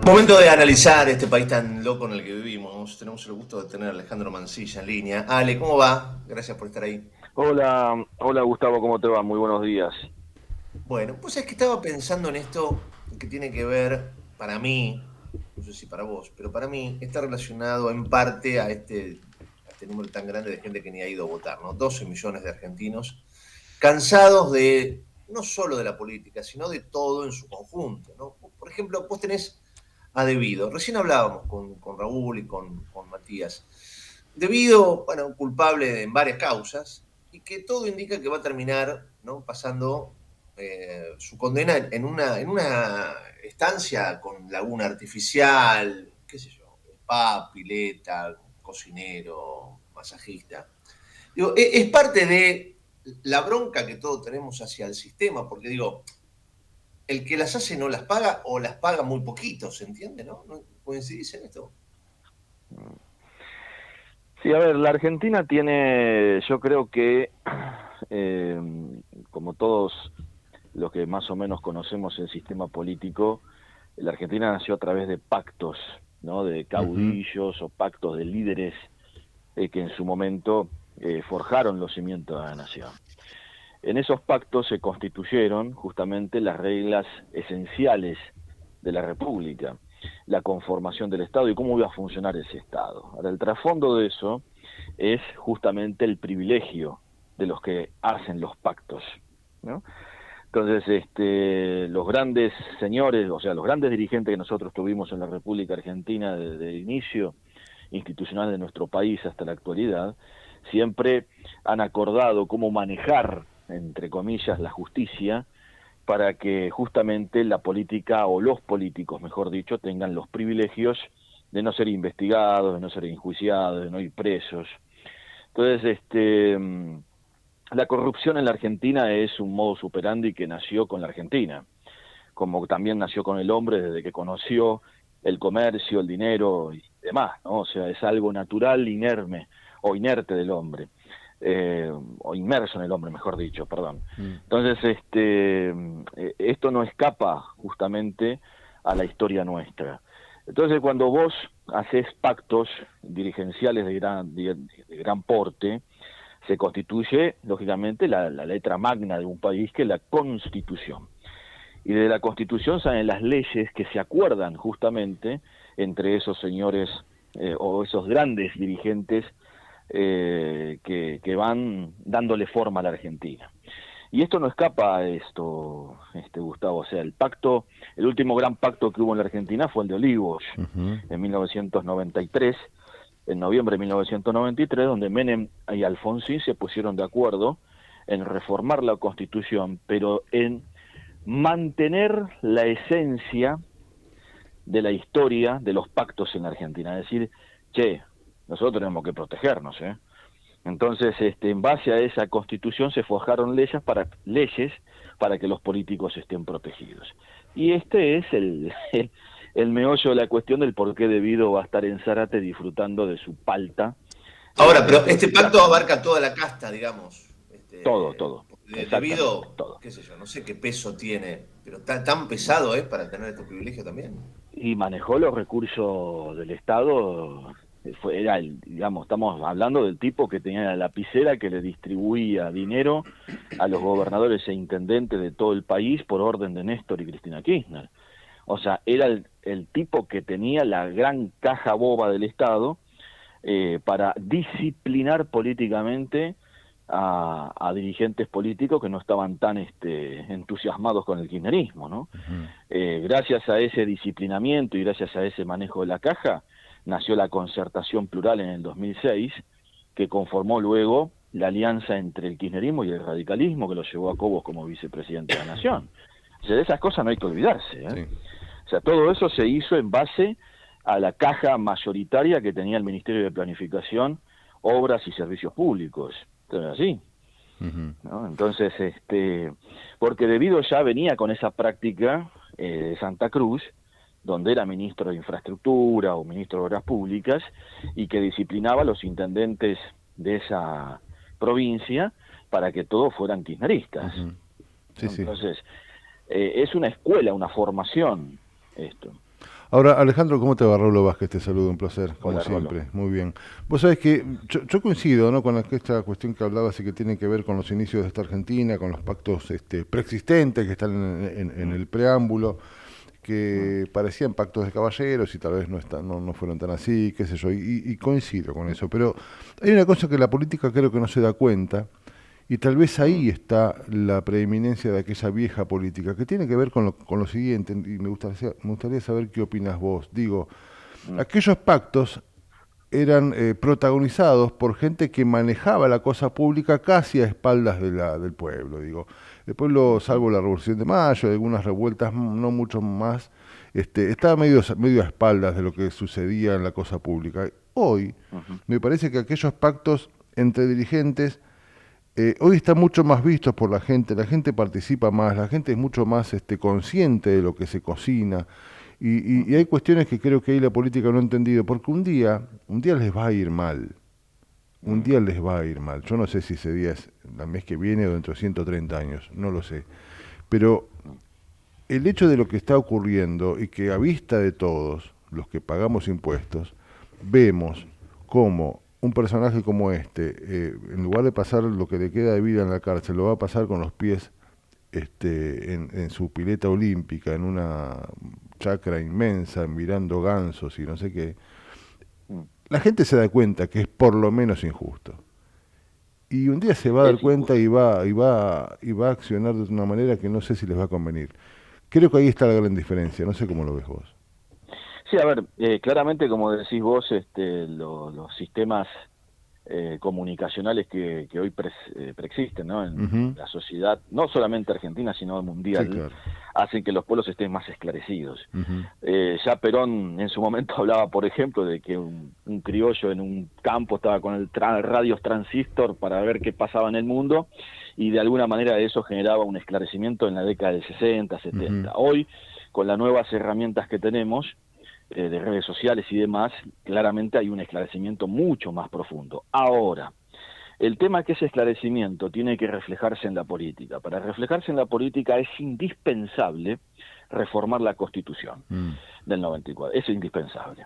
Momento de analizar este país tan loco en el que vivimos. Tenemos el gusto de tener a Alejandro Mancilla en línea. Ale, ¿cómo va? Gracias por estar ahí. Hola, hola Gustavo, ¿cómo te va? Muy buenos días. Bueno, pues es que estaba pensando en esto que tiene que ver, para mí, no sé si para vos, pero para mí está relacionado en parte a este número tan grande de gente que ni ha ido a votar, ¿no? 12 millones de argentinos cansados de, no solo de la política, sino de todo en su conjunto, ¿no? Por ejemplo, vos tenés a Debido. Recién hablábamos con Raúl y con Matías. Debido, bueno, culpable en varias causas, y que todo indica que va a terminar, ¿no?, pasando su condena en una estancia con laguna artificial, qué sé yo, spa, pileta, cocinero, masajista. Digo, es parte de la bronca que todos tenemos hacia el sistema, porque digo, el que las hace no las paga o las paga muy poquito, ¿se entiende? ¿No coincidís en esto? Sí, a ver, la Argentina tiene, yo creo que, eh, como todos los que más o menos conocemos el sistema político, la Argentina nació a través de pactos, ¿no? De Ujú. caudillos o pactos de líderes que en su momento forjaron los cimientos de la nación. En esos pactos se constituyeron justamente las reglas esenciales de la República, la conformación del Estado y cómo iba a funcionar ese Estado. Ahora, el trasfondo de eso es justamente el privilegio de los que hacen los pactos, ¿no? Entonces, los grandes señores, o sea, los grandes dirigentes que nosotros tuvimos en la República Argentina desde el inicio institucional de nuestro país hasta la actualidad, siempre han acordado cómo manejar, entre comillas, la justicia para que justamente la política o los políticos, mejor dicho, tengan los privilegios de no ser investigados, de no ser enjuiciados, de no ir presos. Entonces, la corrupción en la Argentina es un modus operandi que nació con la Argentina, como también nació con el hombre desde que conoció el comercio, el dinero y demás, ¿no? O sea, es algo natural, inerme o inerte del hombre, o inmerso en el hombre, mejor dicho, perdón. Mm. Entonces, esto no escapa justamente a la historia nuestra. Entonces, cuando vos haces pactos dirigenciales de gran porte, se constituye, lógicamente, la letra magna de un país, que es la Constitución. Y de la Constitución salen las leyes que se acuerdan justamente entre esos señores o esos grandes dirigentes que van dándole forma a la Argentina. Y esto no escapa a esto, Gustavo. O sea, el último gran pacto que hubo en la Argentina fue el de Olivos, Ujú. en 1993, en noviembre de 1993, donde Menem y Alfonsín se pusieron de acuerdo en reformar la Constitución, pero en mantener la esencia de la historia de los pactos en la Argentina. Es decir, che, nosotros tenemos que protegernos, ¿eh? Entonces, en base a esa constitución se forjaron leyes para que los políticos estén protegidos. Y este es el meollo de la cuestión del por qué Debido va a estar en Zárate disfrutando de su palta Ahora, pero dentro de este su pacto casa, ¿no? abarca toda la casta, digamos. Todo, todo, exactamente, Debido, todo. qué sé yo, no sé qué peso tiene, pero tan pesado es para tener este privilegio también. Y manejó los recursos del Estado. Digamos, estamos hablando del tipo que tenía la lapicera que le distribuía dinero a los gobernadores e intendentes de todo el país por orden de Néstor y Cristina Kirchner. O sea, era el tipo que tenía la gran caja boba del Estado para disciplinar políticamente a dirigentes políticos que no estaban tan entusiasmados con el kirchnerismo, ¿no? Ujú. Gracias a ese disciplinamiento y gracias a ese manejo de la caja, nació la Concertación Plural en el 2006, que conformó luego la alianza entre el kirchnerismo y el radicalismo, que lo llevó a Cobos como vicepresidente de la Nación. O sea, de esas cosas no hay que olvidarse, ¿eh? Sí. O sea, todo eso se hizo en base a la caja mayoritaria que tenía el Ministerio de Planificación, Obras y Servicios Públicos. Entonces, así, Ujú. ¿no? Entonces, porque Debido ya venía con esa práctica de Santa Cruz, donde era ministro de Infraestructura o ministro de Obras Públicas, y que disciplinaba a los intendentes de esa provincia para que todos fueran kirchneristas, Ujú. Sí, ¿no? sí. Entonces, es una escuela, una formación esto. Ahora, Alejandro, ¿cómo te va? Raúl Vázquez, te saludo, un placer, como Hola, Rolo. siempre. Muy bien. Vos sabés que yo coincido, ¿no?, con esta cuestión que hablabas y que tiene que ver con los inicios de esta Argentina, con los pactos preexistentes que están en Mm, el preámbulo, mm, que parecían pactos de caballeros y tal vez no fueron tan así, qué sé yo, y coincido con eso. Pero hay una cosa que la política creo que no se da cuenta, y tal vez mm, ahí está la preeminencia de aquella vieja política, que tiene que ver con lo siguiente, y me gustaría saber qué opinas vos. Digo, mm, aquellos pactos eran protagonizados por gente que manejaba la cosa pública casi a espaldas del pueblo. Digo, el pueblo, ujú, salvo la Revolución de Mayo, algunas revueltas, no mucho más, estaba medio a espaldas de lo que sucedía en la cosa pública. Hoy, ujú. me parece que aquellos pactos entre dirigentes hoy están mucho más vistos por la gente participa más, la gente es mucho más consciente de lo que se cocina, y hay Ujú. cuestiones que creo que ahí la política no ha entendido, porque un día les va a ir mal, un Mm. día les va a ir mal. Yo no sé si ese día es el mes que viene o dentro de 130 años, no lo sé. Pero el hecho de lo que está ocurriendo y que a vista de todos los que pagamos impuestos, vemos cómo un personaje como en lugar de pasar lo que le queda de vida en la cárcel, lo va a pasar con los pies en su pileta olímpica, en una chacra inmensa, mirando gansos y no sé qué. Mm. La gente se da cuenta que es por lo menos injusto. Y un día se va a dar Es cuenta y injusto. va a accionar de una manera que no sé si les va a convenir. Creo que ahí está la gran diferencia, no sé cómo lo ves vos. Sí, a ver, claramente como decís vos, los sistemas comunicacionales que hoy preexisten, ¿no?, en Ujú. la sociedad, no solamente argentina, sino Sí, mundial, claro. hacen que los pueblos estén más esclarecidos. Ujú. Ya Perón en su momento hablaba, por ejemplo, de que un criollo en un campo estaba con el radios transistor para ver qué pasaba en el mundo, y de alguna manera eso generaba un esclarecimiento en la década del 60, Ujú. 70. Hoy, con las nuevas herramientas que tenemos, de redes sociales y demás, claramente hay un esclarecimiento mucho más profundo. Ahora, el tema es que ese esclarecimiento tiene que reflejarse en la política. Para reflejarse en la política es indispensable reformar la Constitución Mm. del 94. Es indispensable.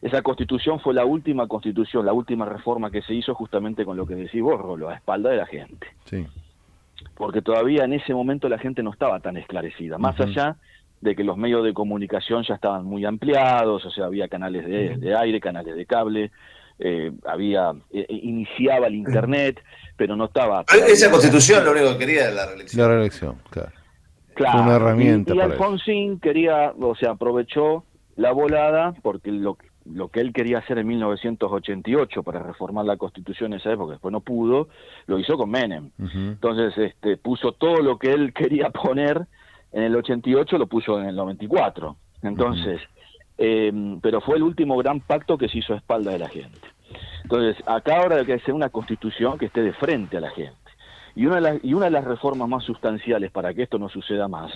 Esa Constitución fue la última Constitución, la última reforma que se hizo justamente con lo que decís vos, Rolo, a espalda de la gente. Sí. Porque todavía en ese momento la gente no estaba tan esclarecida, más Ujú. allá de que los medios de comunicación ya estaban muy ampliados, o sea, había canales de aire, canales de cable, iniciaba el internet, pero no estaba Esa todavía tan constitución lo metido. único que quería era la La reelección. reelección, claro. Fue una Claro, herramienta y para eso. Alfonsín quería, o sea, aprovechó la volada porque lo que él quería hacer en 1988 para reformar la Constitución en esa época, después no pudo, lo hizo con Menem. Ujú. Entonces, puso todo lo que él quería poner en el 88, lo puso en el 94. Ujú. Entonces, pero fue el último gran pacto que se hizo a espalda de la gente. Entonces, acá ahora hay que hacer una constitución que esté de frente a la gente. Y una de las reformas más sustanciales para que esto no suceda más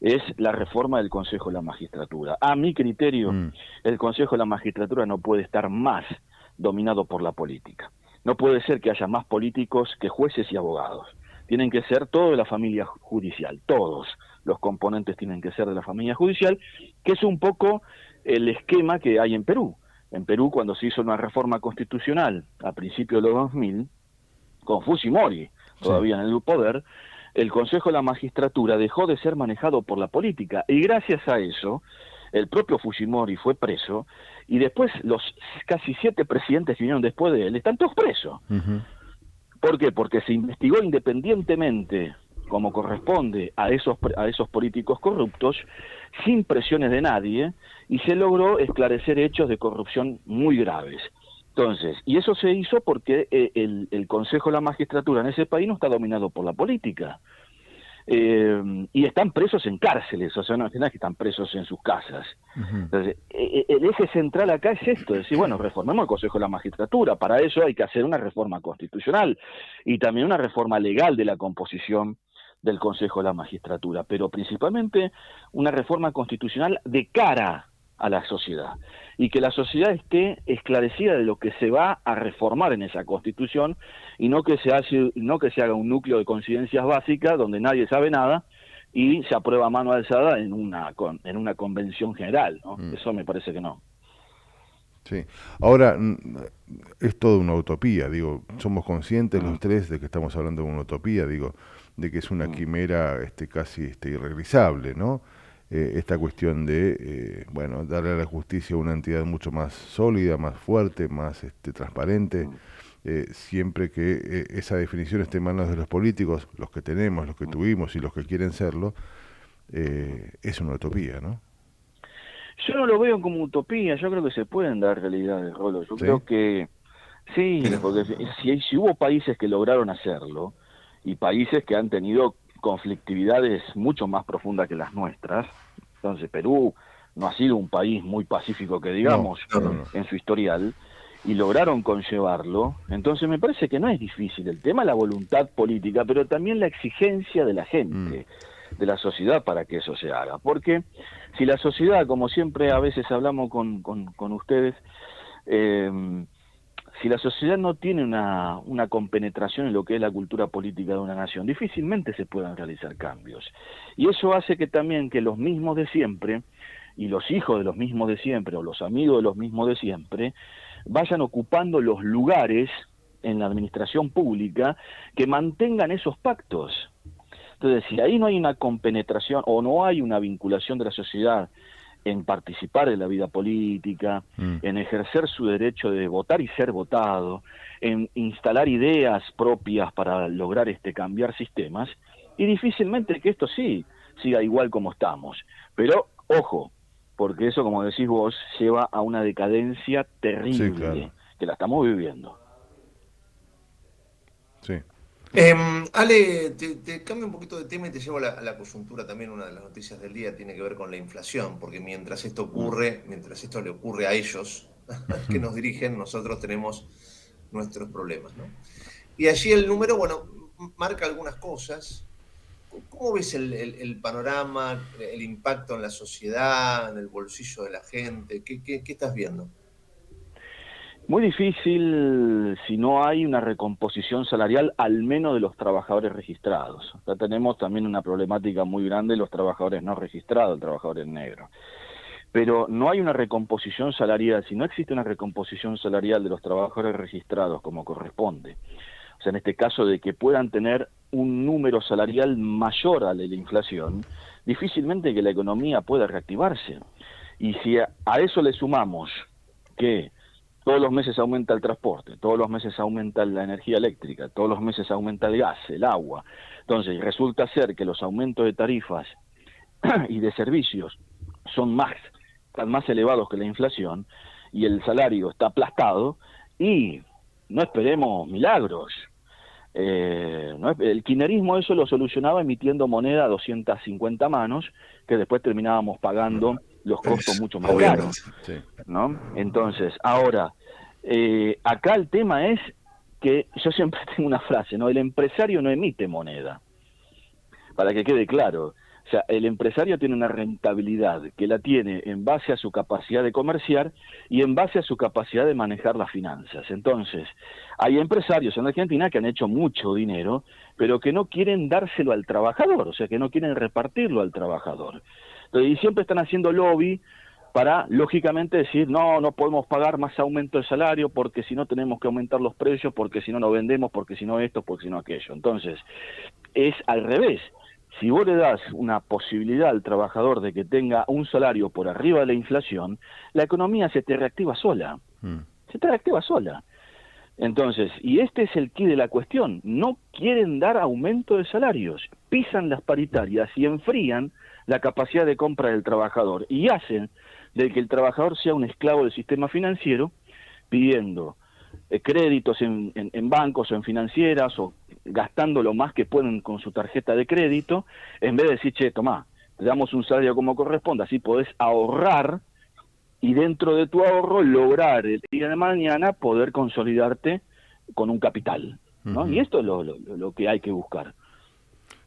es la reforma del Consejo de la Magistratura. A mi criterio, Mm. el Consejo de la Magistratura no puede estar más dominado por la política. No puede ser que haya más políticos que jueces y abogados. Tienen que ser todos de la familia judicial, todos los componentes tienen que ser de la familia judicial, que es un poco el esquema que hay en Perú. En Perú, cuando se hizo una reforma constitucional a principios de los 2000, con Fujimori Sí. todavía en el poder, el Consejo de la Magistratura dejó de ser manejado por la política, y gracias a eso el propio Fujimori fue preso, y después los casi 7 presidentes que vinieron después de él están todos presos. Ujú. ¿Por qué? Porque se investigó independientemente, como corresponde a esos políticos corruptos, sin presiones de nadie, y se logró esclarecer hechos de corrupción muy graves. Entonces, y eso se hizo porque el Consejo de la Magistratura en ese país no está dominado por la política. Y están presos en cárceles, o sea, no es que están presos en sus casas. Ujú. Entonces, el eje central acá es esto, es decir, bueno, reformemos el Consejo de la Magistratura, para eso hay que hacer una reforma constitucional y también una reforma legal de la composición del Consejo de la Magistratura, pero principalmente una reforma constitucional de cara a la sociedad, y que la sociedad esté esclarecida de lo que se va a reformar en esa Constitución, y no que se haga un núcleo de coincidencias básicas donde nadie sabe nada, y se aprueba a mano alzada en una convención general, ¿no? Eso me parece que no. Sí. Ahora, es toda una utopía, digo, somos conscientes los tres de que estamos hablando de una utopía, digo, de que es una quimera casi irrealizable, ¿no? Esta cuestión de, bueno, darle a la justicia una entidad mucho más sólida, más fuerte, más transparente, siempre que esa definición esté en manos de los políticos, los que tenemos, los que tuvimos y los que quieren serlo, es una utopía, ¿no? Yo no lo veo como utopía, yo creo que se pueden dar realidades, Rolo. Yo ¿Sí? creo que sí, Mira, porque si hubo países que lograron hacerlo y países que han tenido conflictividades mucho más profundas que las nuestras, entonces Perú no ha sido un país muy pacífico que No, digamos no, no, no. no. en su historial, y lograron conllevarlo, entonces me parece que no es difícil. El tema es la voluntad política, pero también la exigencia de la Mm, gente, de la sociedad para que eso se haga. Porque si la sociedad, como siempre a veces hablamos con ustedes, eh, si la sociedad no tiene una compenetración en lo que es la cultura política de una nación, difícilmente se puedan realizar cambios. Y eso hace que también que los mismos de siempre, y los hijos de los mismos de siempre, o los amigos de los mismos de siempre, vayan ocupando los lugares en la administración pública que mantengan esos pactos. Entonces, si ahí no hay una compenetración o no hay una vinculación de la sociedad en participar en la vida política, mm. en ejercer su derecho de votar y ser votado, en instalar ideas propias para lograr cambiar sistemas, y difícilmente que esto sí siga igual como estamos. Pero, ojo, porque eso, como decís vos, lleva a una decadencia Sí, claro. terrible, que la estamos viviendo. Sí. Ale, te cambio un poquito de tema y te llevo a la coyuntura también. Una de las noticias del día tiene que ver con la inflación, porque mientras esto Mm. ocurre, mientras esto le ocurre a ellos que nos dirigen, nosotros tenemos nuestros problemas, ¿no? Y allí el número, bueno, marca algunas cosas. ¿Cómo ves el panorama, el impacto en la sociedad, en el bolsillo de la gente? ¿Qué estás viendo? Muy difícil si no hay una recomposición salarial, al menos de los trabajadores registrados. Acá tenemos también una problemática muy grande de los trabajadores no registrados, trabajadores negros. Pero no hay una recomposición salarial, si no existe una recomposición salarial de los trabajadores registrados como corresponde, o sea, en este caso de que puedan tener un número salarial mayor al de la inflación, difícilmente que la economía pueda reactivarse. Y si a eso le sumamos que todos los meses aumenta el transporte, todos los meses aumenta la energía eléctrica, todos los meses aumenta el gas, el agua, entonces resulta ser que los aumentos de tarifas y de servicios son están más elevados que la inflación, y el salario está aplastado, y no esperemos milagros. El kirchnerismo eso lo solucionaba emitiendo moneda a 250 manos, que después terminábamos pagando los costos mucho más caros, Obviamente. Sí. ¿no? Entonces, ahora, acá el tema es que yo siempre tengo una frase, ¿no? El empresario no emite moneda, para que quede claro. O sea, el empresario tiene una rentabilidad que la tiene en base a su capacidad de comerciar y en base a su capacidad de manejar las finanzas. Entonces, hay empresarios en Argentina que han hecho mucho dinero, pero que no quieren dárselo al trabajador, o sea, que no quieren repartirlo al trabajador. Entonces, y siempre están haciendo lobby para, lógicamente, decir, no, no podemos pagar más aumento de salario porque si no tenemos que aumentar los precios, porque si no no vendemos, porque si no esto, porque si no aquello. Entonces, es al revés. Si vos le das una posibilidad al trabajador de que tenga un salario por arriba de la inflación, la economía se te reactiva sola. Mm. Se te reactiva sola. Entonces, y este es el quid de la cuestión, no quieren dar aumento de salarios, pisan las paritarias y enfrían la capacidad de compra del trabajador y hacen de que el trabajador sea un esclavo del sistema financiero pidiendo créditos en bancos o en financieras o gastando lo más que pueden con su tarjeta de crédito, en vez de decir, che, tomá, te damos un salario como corresponde, así podés ahorrar y dentro de tu ahorro lograr el día de mañana poder consolidarte con un capital, ¿no? Y Ujú. esto es lo que hay que buscar.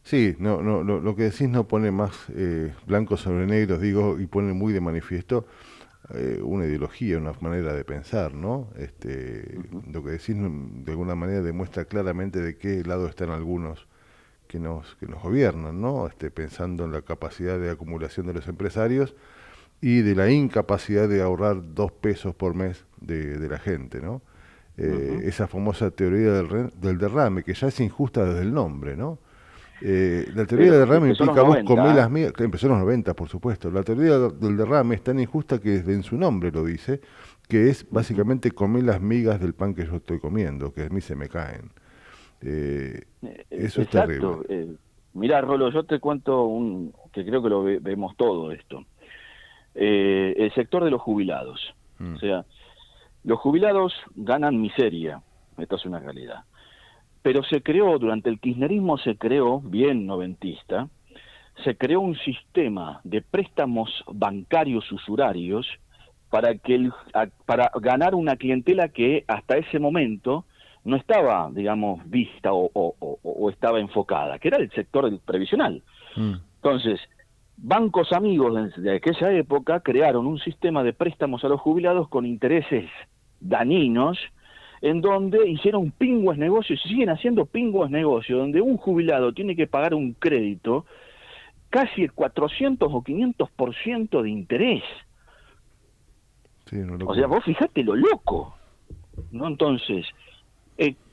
Sí, no, no, lo que decís no pone más blanco sobre negros, digo, y pone muy de manifiesto una ideología, una manera de pensar, ¿no? Uh -huh. Lo que decís de alguna manera demuestra claramente de qué lado están algunos que nos gobiernan, ¿no? Pensando en la capacidad de acumulación de los empresarios y de la incapacidad de ahorrar 2 pesos por mes de la gente, ¿no? Esa famosa teoría del derrame, que ya es injusta desde el nombre, ¿no? La teoría del derrame Empezó en los implica vos 90, comés las migas, que empezó en los 90, por supuesto. La teoría del derrame es tan injusta que desde en su nombre lo dice, que es básicamente comer las migas del pan que yo estoy comiendo, que a mí se me caen. Eso es terrible. Exacto. Mirá, Rolo, yo te cuento que creo que lo vemos todo esto. El sector de los jubilados. O sea, los jubilados ganan miseria, esto es una realidad. Pero se creó, durante el kirchnerismo se creó, bien noventista, se creó un sistema de préstamos bancarios usurarios para ganar una clientela que hasta ese momento no estaba, digamos, vista o estaba enfocada, que era el sector previsional. Entonces, bancos amigos de aquella época crearon un sistema de préstamos a los jubilados con intereses dañinos, en donde hicieron pingües negocios y siguen haciendo pingües negocios, donde un jubilado tiene que pagar un crédito casi el 400 o 500% de interés. Sí, O sea, vos fijate lo loco, ¿no? Entonces,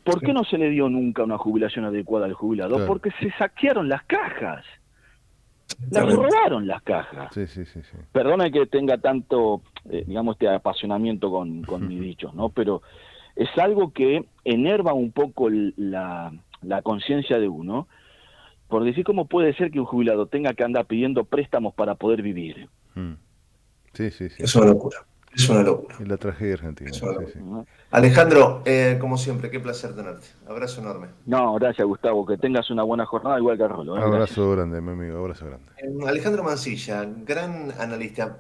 ¿por qué no se le dio nunca una jubilación adecuada al jubilado? Claro. Porque se saquearon las cajas. Las robaron las cajas. Sí. Perdona que tenga tanto, digamos, este apasionamiento con mis dichos, ¿no? Pero es algo que enerva un poco la conciencia de uno, por decir cómo puede ser que un jubilado tenga que andar pidiendo préstamos para poder vivir. Sí. Es una locura. Es una locura. Es la tragedia argentina. Sí. Alejandro, como siempre, qué placer tenerte. Abrazo enorme. No, gracias, Gustavo. Que tengas una buena jornada, igual que Rolo. Abrazo grande, mi amigo. Abrazo grande. Alejandro Mancilla, gran analista.